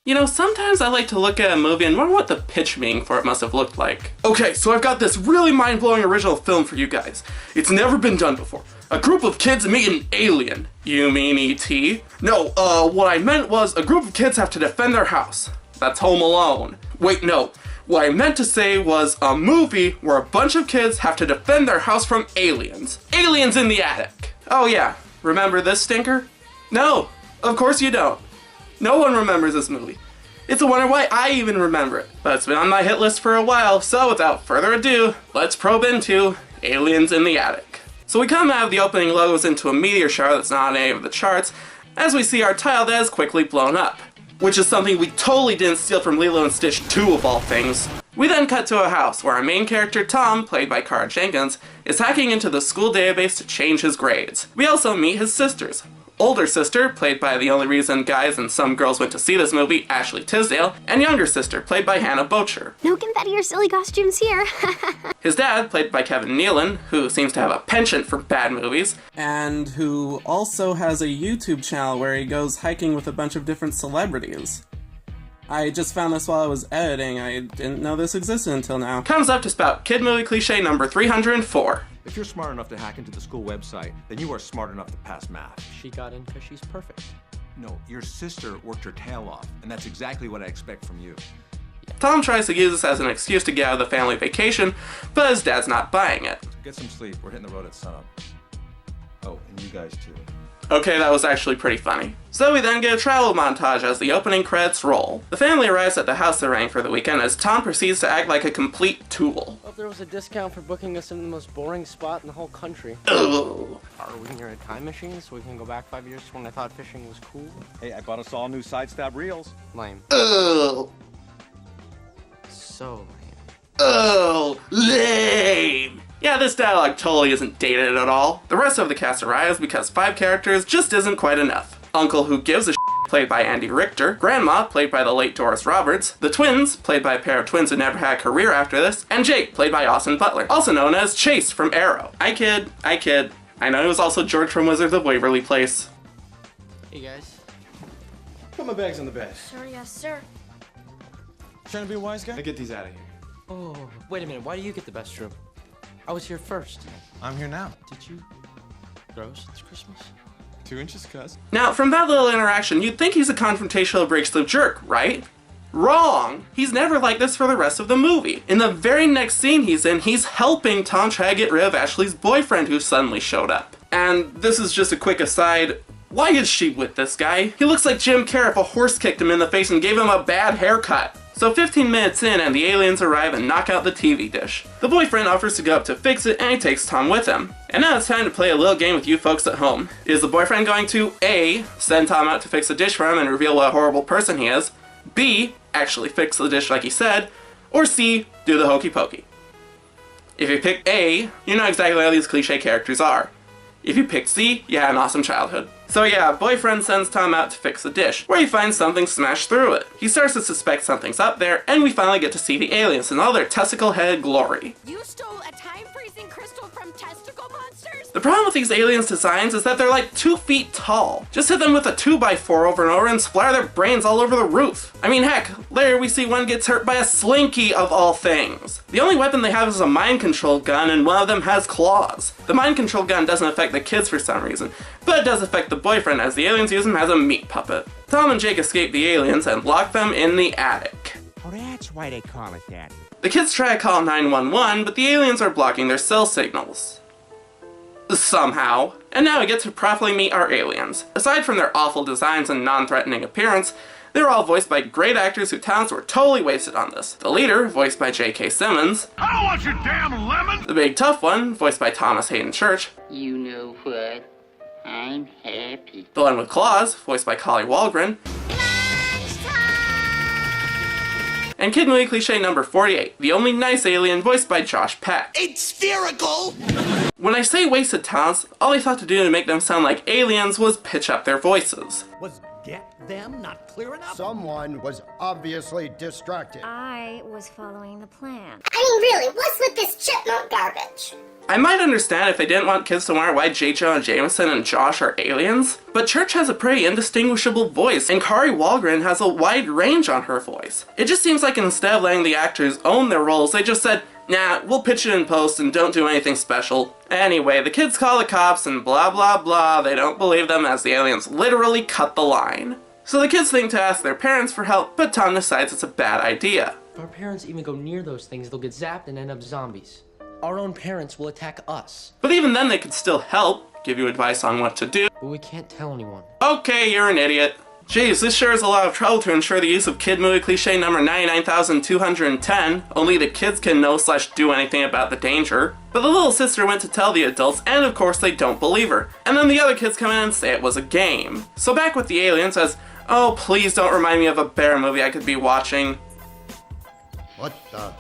You know, sometimes I like to look at a movie and wonder what the pitch meeting for it must have looked like. Okay, so I've got this really mind-blowing original film for you guys. It's never been done before. A group of kids meet an alien. You mean E.T.? No, what I meant was a group of kids have to defend their house. That's Home Alone. Wait, no. What I meant to say was a movie where a bunch of kids have to defend their house from aliens. Aliens in the attic. Oh yeah, remember this stinker? No, of course you don't. No one remembers this movie. It's a wonder why I even remember it. But it's been on my hit list for a while, so without further ado, let's probe into Aliens in the Attic. So we come out of the opening logos into a meteor shower that's not on any of the charts, as we see our tile that is quickly blown up. Which is something we totally didn't steal from Lilo and Stitch 2 of all things. We then cut to a house where our main character Tom, played by Cara Jenkins, is hacking into the school database to change his grades. We also meet his sisters. Older sister, played by the only reason guys and some girls went to see this movie, Ashley Tisdale, and younger sister, played by Hannah Bocher. No confetti or silly costumes here. His dad, played by Kevin Nealon, who seems to have a penchant for bad movies, and who also has a YouTube channel where he goes hiking with a bunch of different celebrities. I just found this while I was editing. I didn't know this existed until now. Comes up to spout kid movie cliche number 304. If you're smart enough to hack into the school website, then you are smart enough to pass math. She got in because she's perfect. No, your sister worked her tail off, and that's exactly what I expect from you. Tom tries to use this as an excuse to get out of the family vacation, but his dad's not buying it. Get some sleep. We're hitting the road at sunup. Oh, and you guys too. Okay, that was actually pretty funny. So we then get a travel montage as the opening credits roll. The family arrives at the house they're renting for the weekend as Tom proceeds to act like a complete tool. Well, there was a discount for booking us in the most boring spot in the whole country. Ugh. Are we near a time machine so we can go back 5 years to when I thought fishing was cool? Hey, I bought us all new side stab reels. Lame. Ugh. So lame. Oh, lame! Yeah, this dialogue totally isn't dated at all. The rest of the cast arrives because 5 characters just isn't quite enough. Uncle Who Gives a played by Andy Richter, Grandma, played by the late Doris Roberts, the twins, played by a pair of twins who never had a career after this, and Jake, played by Austin Butler, also known as Chase from Arrow. I kid. I know he was also George from Wizards of Waverly Place. Hey guys. Put my bags on the bed. Sure, yes, sir. Trying to be a wise guy? Now get these out of here. Oh, wait a minute. Why do you get the best room? I was here first. I'm here now. Did you grow since Christmas? 2 inches, cuz. Now, from that little interaction, you'd think he's a confrontational breaks the jerk, right? Wrong! He's never like this for the rest of the movie. In the very next scene he's in, he's helping Tom try to get rid of Ashley's boyfriend who suddenly showed up. And this is just a quick aside. Why is she with this guy? He looks like Jim Carrey if a horse kicked him in the face and gave him a bad haircut. So 15 minutes in and the aliens arrive and knock out the TV dish. The boyfriend offers to go up to fix it and he takes Tom with him. And now it's time to play a little game with you folks at home. Is the boyfriend going to A, send Tom out to fix the dish for him and reveal what a horrible person he is, B, actually fix the dish like he said, or C, do the hokey pokey? If you pick A, you know exactly how these cliche characters are. If you picked C, you had an awesome childhood. So yeah, boyfriend sends Tom out to fix the dish, where he finds something smashed through it. He starts to suspect something's up there, and we finally get to see the aliens in all their testicle-headed glory. You stole a time-freezing crystal from testicle monsters? The problem with these aliens' designs is that they're like 2 feet tall. Just hit them with a 2x4 over and over and splatter their brains all over the roof. I mean heck, later we see one gets hurt by a slinky of all things. The only weapon they have is a mind-control gun and one of them has claws. The mind-control gun doesn't affect the kids for some reason, but it does affect the boyfriend as the aliens use him as a meat puppet. Tom and Jake escape the aliens and lock them in the attic. Oh, that's why they call it that. The kids try to call 911, but the aliens are blocking their cell signals. Somehow. And now we get to properly meet our aliens. Aside from their awful designs and non-threatening appearance, they're all voiced by great actors whose talents were totally wasted on this. The leader, voiced by J.K. Simmons. I don't want your damn lemon! The big tough one, voiced by Thomas Hayden Church. You know what? I'm happy. The one with claws, voiced by Collie Walgren. And kid movie cliche number 48, the only nice alien, voiced by Josh Peck. It's spherical! When I say wasted talents, all they thought to do to make them sound like aliens was pitch up their voices. Was get them? Not clearing up? Someone was obviously distracted. I was following the plan. I mean, really, what's with this chipmunk garbage? I might understand if they didn't want kids to wonder why J. Jonah Jameson and Josh are aliens, but Church has a pretty indistinguishable voice, and Kari Wahlgren has a wide range on her voice. It just seems like instead of letting the actors own their roles, they just said, nah, we'll pitch it in post and don't do anything special. Anyway, the kids call the cops and blah blah blah, they don't believe them as the aliens literally cut the line. So the kids think to ask their parents for help, but Tom decides it's a bad idea. If our parents even go near those things, they'll get zapped and end up zombies. Our own parents will attack us. But even then they could still help, give you advice on what to do. But we can't tell anyone. Okay, you're an idiot. Jeez, this sure is a lot of trouble to ensure the use of kid movie cliche number 99,210. Only the kids can know/do anything about the danger. But the little sister went to tell the adults, and of course they don't believe her. And then the other kids come in and say it was a game. So back with the alien says, oh, please don't remind me of a bear movie I could be watching. What the?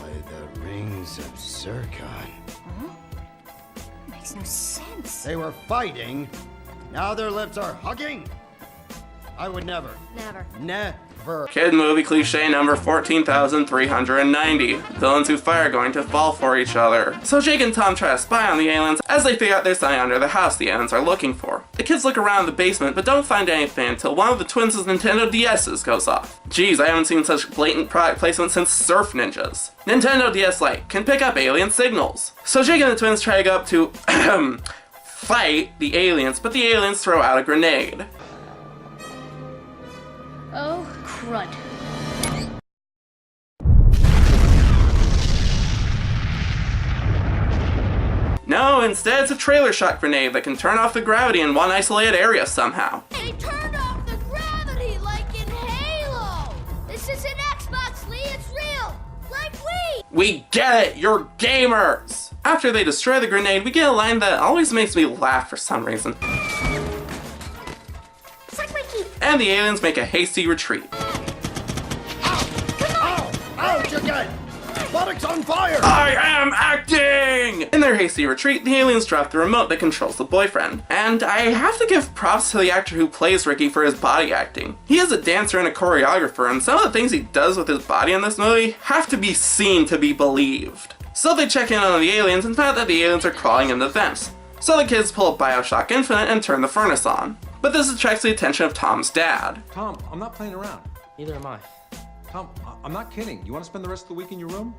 By the rings of Zircon. Makes no sense. They were fighting. Now their lips are hugging. I would never. Never. Never. Kid movie cliche number 14,390. Villains who fight are going to fall for each other. So Jake and Tom try to spy on the aliens as they figure out there's something under the house the aliens are looking for. The kids look around the basement but don't find anything until one of the twins' Nintendo DS's goes off. Geez, I haven't seen such blatant product placement since Surf Ninjas. Nintendo DS Lite can pick up alien signals. So Jake and the twins try to go up to fight the aliens, but the aliens throw out a grenade. Oh, crud. No, instead it's a trailer shot grenade that can turn off the gravity in one isolated area somehow. They turned off the gravity like in Halo! This is an Xbox, Lee, it's real! Like We get it, you're gamers! After they destroy the grenade, we get a line that always makes me laugh for some reason. And the aliens make a hasty retreat. Ouch again! Buttocks on fire! I am acting! In their hasty retreat, the aliens drop the remote that controls the boyfriend. And I have to give props to the actor who plays Ricky for his body acting. He is a dancer and a choreographer, and some of the things he does with his body in this movie have to be seen to be believed. So they check in on the aliens and find out that the aliens are crawling in the vents. So the kids pull BioShock Infinite and turn the furnace on. But this attracts the attention of Tom's dad. Tom, I'm not playing around. Neither am I. Tom, I'm not kidding. You want to spend the rest of the week in your room?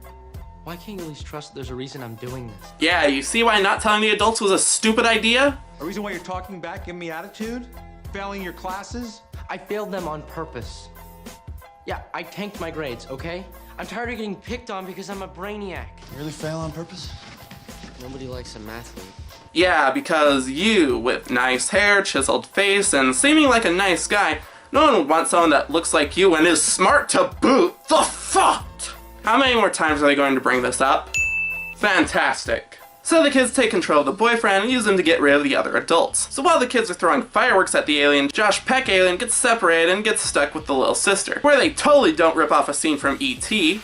Why can't you at least trust there's a reason I'm doing this? Yeah, you see why not telling the adults was a stupid idea? A reason why you're talking back, giving me attitude? Failing your classes? I failed them on purpose. Yeah, I tanked my grades, okay? I'm tired of getting picked on because I'm a brainiac. You really fail on purpose? Nobody likes a mathlete. Yeah, because you, with nice hair, chiseled face, and seeming like a nice guy, no one would want someone that looks like you and is smart to boot. The fuck? How many more times are they going to bring this up? Fantastic. So the kids take control of the boyfriend and use him to get rid of the other adults. So while the kids are throwing fireworks at the alien, Josh Peck alien gets separated and gets stuck with the little sister, where they totally don't rip off a scene from E.T.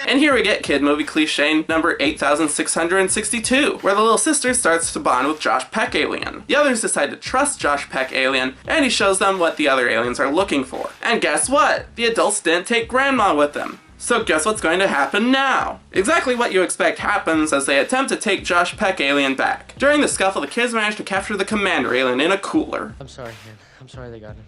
And here we get kid movie cliche number 8,662, where the little sister starts to bond with Josh Peck alien. The others decide to trust Josh Peck alien, and he shows them what the other aliens are looking for. And guess what? The adults didn't take Grandma with them. So guess what's going to happen now? Exactly what you expect happens as they attempt to take Josh Peck alien back. During the scuffle, the kids manage to capture the commander alien in a cooler. I'm sorry, man. I'm sorry they got him.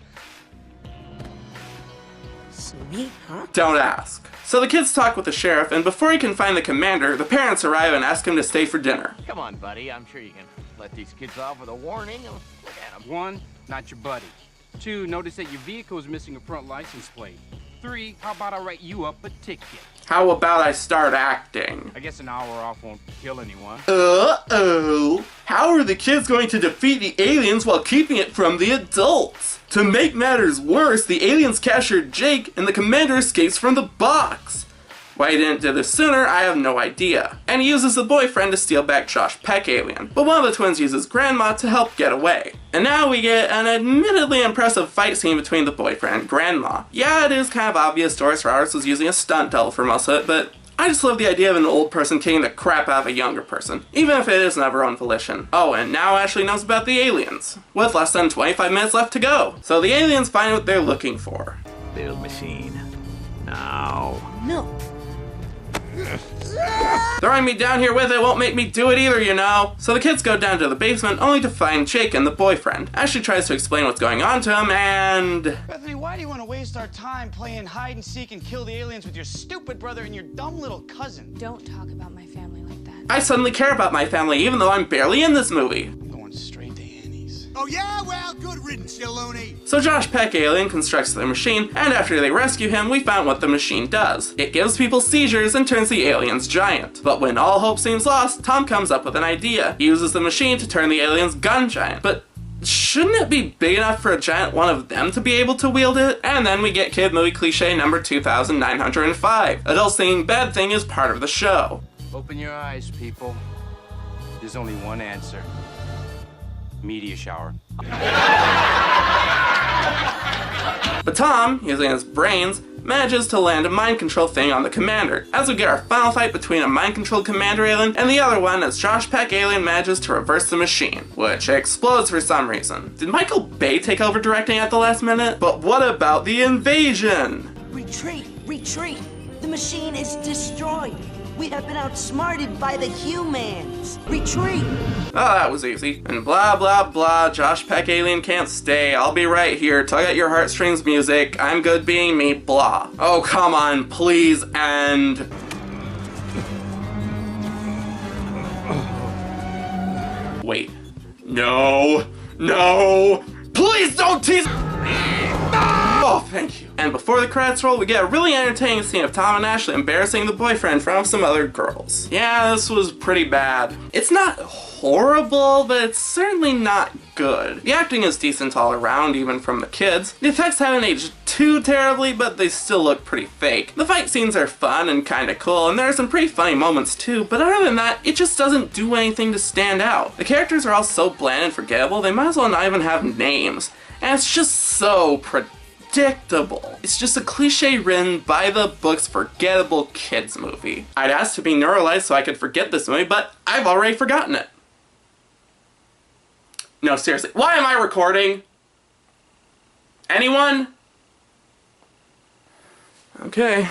Sweetheart? Don't ask. So the kids talk with the sheriff, and before he can find the commander, the parents arrive and ask him to stay for dinner. Come on, buddy. I'm sure you can let these kids off with a warning. Look at them. 1, not your buddy. 2, notice that your vehicle is missing a front license plate. 3, how about I write you up a ticket? How about I start acting? I guess an hour off won't kill anyone. Uh-oh. How are the kids going to defeat the aliens while keeping it from the adults? To make matters worse, the aliens captured Jake and the commander escapes from the box. Why he didn't do this sooner, I have no idea. And he uses the boyfriend to steal back Josh Peck alien, but one of the twins uses Grandma to help get away. And now we get an admittedly impressive fight scene between the boyfriend and Grandma. Yeah, it is kind of obvious Doris Roberts was using a stunt double for most of it, but I just love the idea of an old person kicking the crap out of a younger person, even if it isn't of her own volition. Oh, and now Ashley knows about the aliens, with less than 25 minutes left to go. So the aliens find what they're looking for. Build machine. Now. No. Throwing me down here with it won't make me do it either, you know. So the kids go down to the basement only to find Jake and the boyfriend. Ashley tries to explain what's going on to him and... Bethany, why do you want to waste our time playing hide and seek and kill the aliens with your stupid brother and your dumb little cousin? Don't talk about my family like that. I suddenly care about my family even though I'm barely in this movie. I'm going straight to Annie's. Oh yeah? Well, good riddance, you loony. So Josh Peck Alien constructs the machine, and after they rescue him, we found what the machine does. It gives people seizures and turns the aliens giant. But when all hope seems lost, Tom comes up with an idea. He uses the machine to turn the aliens gun giant. But shouldn't it be big enough for a giant one of them to be able to wield it? And then we get kid movie cliche number 2905. Adults thinking bad thing is part of the show. Open your eyes, people. There's only one answer. Media shower. But Tom, using his brains, manages to land a mind control thing on the commander, as we get our final fight between a mind controlled commander alien and the other one as Josh Peck Alien manages to reverse the machine, which explodes for some reason. Did Michael Bay take over directing at the last minute? But what about the invasion? Retreat! Retreat! The machine is destroyed! We have been outsmarted by the humans! Retreat! Oh, that was easy. And blah blah blah, Josh Peck Alien can't stay, I'll be right here, tug at your heartstrings music, I'm good being me, blah. Oh, come on, please end. Wait. No. No. Please don't tease. Oh, thank you. And before the credits roll, we get a really entertaining scene of Tom and Ashley embarrassing the boyfriend in front of some other girls. Yeah, this was pretty bad. It's not horrible, but it's certainly not good. The acting is decent all around, even from the kids. The effects haven't aged too terribly, but they still look pretty fake. The fight scenes are fun and kinda cool, and there are some pretty funny moments too, but other than that, it just doesn't do anything to stand out. The characters are all so bland and forgettable, they might as well not even have names. And it's just so predictable. It's just a cliche written by the books forgettable kids movie. I'd asked to be neuralized so I could forget this movie, but I've already forgotten it. No, seriously, why am I recording? Anyone? Okay.